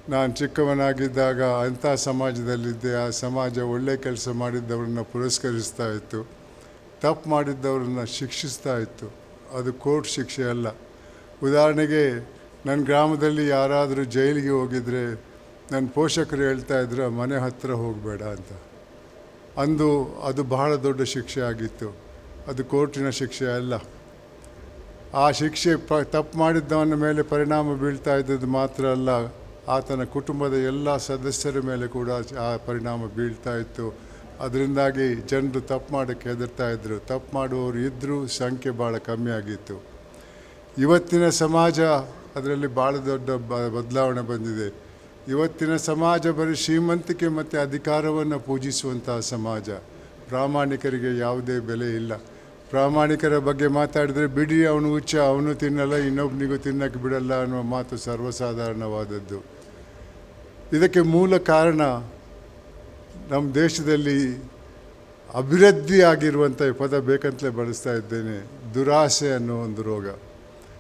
ನಾನು ಚಿಕ್ಕವನಾಗಿದ್ದಾಗ ಅಂಥ ಸಮಾಜದಲ್ಲಿದ್ದೆ. ಆ ಸಮಾಜ ಒಳ್ಳೆ ಕೆಲಸ ಮಾಡಿದ್ದವ್ರನ್ನ ಪುರಸ್ಕರಿಸ್ತಾ ಇತ್ತು, ತಪ್ಪು ಮಾಡಿದ್ದವ್ರನ್ನ ಶಿಕ್ಷಿಸ್ತಾ ಇತ್ತು. ಅದು ಕೋರ್ಟ್ ಶಿಕ್ಷೆ ಅಲ್ಲ. ಉದಾಹರಣೆಗೆ ನನ್ನ ಗ್ರಾಮದಲ್ಲಿ ಯಾರಾದರೂ ಜೈಲಿಗೆ ಹೋಗಿದರೆ ನನ್ನ ಪೋಷಕರು ಹೇಳ್ತಾಯಿದ್ರು ಮನೆ ಹತ್ತಿರ ಹೋಗಬೇಡ ಅಂತ. ಅಂದು ಅದು ಬಹಳ ದೊಡ್ಡ ಶಿಕ್ಷೆ ಆಗಿತ್ತು. ಅದು ಕೋರ್ಟಿನ ಶಿಕ್ಷೆ ಅಲ್ಲ. ಆ ಶಿಕ್ಷೆ ತಪ್ಪು ಮಾಡಿದ್ದವನ ಮೇಲೆ ಪರಿಣಾಮ ಬೀಳ್ತಾ ಇದ್ದದ್ದು ಮಾತ್ರ ಅಲ್ಲ, ಆತನ ಕುಟುಂಬದ ಎಲ್ಲ ಸದಸ್ಯರ ಮೇಲೆ ಕೂಡ ಆ ಪರಿಣಾಮ ಬೀಳ್ತಾ ಇತ್ತು. ಅದರಿಂದಾಗಿ ಜನರು ತಪ್ಪು ಮಾಡೋಕ್ಕೆ ಹೆದರ್ತಾ ಇದ್ದರು. ತಪ್ಪು ಮಾಡುವವರು ಇದ್ದರೂ ಸಂಖ್ಯೆ ಭಾಳ ಕಮ್ಮಿ ಆಗಿತ್ತು. ಇವತ್ತಿನ ಸಮಾಜ ಅದರಲ್ಲಿ ಭಾಳ ದೊಡ್ಡ ಬದಲಾವಣೆ ಬಂದಿದೆ. ಇವತ್ತಿನ ಸಮಾಜ ಬರೀ ಶ್ರೀಮಂತಿಕೆ ಮತ್ತು ಅಧಿಕಾರವನ್ನು ಪೂಜಿಸುವಂತಹ ಸಮಾಜ. ಪ್ರಾಮಾಣಿಕರಿಗೆ ಯಾವುದೇ ಬೆಲೆ ಇಲ್ಲ. ಪ್ರಾಮಾಣಿಕರ ಬಗ್ಗೆ ಮಾತಾಡಿದರೆ ಬಿಡಿ, ಅವನು ಹುಚ್ಚ, ಅವನು ತಿನ್ನಲ್ಲ, ಇನ್ನೊಬ್ಬನಿಗೂ ತಿನ್ನಕ್ಕೆ ಬಿಡಲ್ಲ ಅನ್ನುವ ಮಾತು ಸರ್ವಸಾಧಾರಣವಾದದ್ದು. ಇದಕ್ಕೆ ಮೂಲ ಕಾರಣ ನಮ್ಮ ದೇಶದಲ್ಲಿ ಅಭಿವೃದ್ಧಿ ಆಗಿರುವಂಥ ಪದ ಬೇಕಂತಲೇ ಬಳಸ್ತಾ ಇದ್ದೇನೆ, ದುರಾಸೆ ಅನ್ನೋ ಒಂದು ರೋಗ.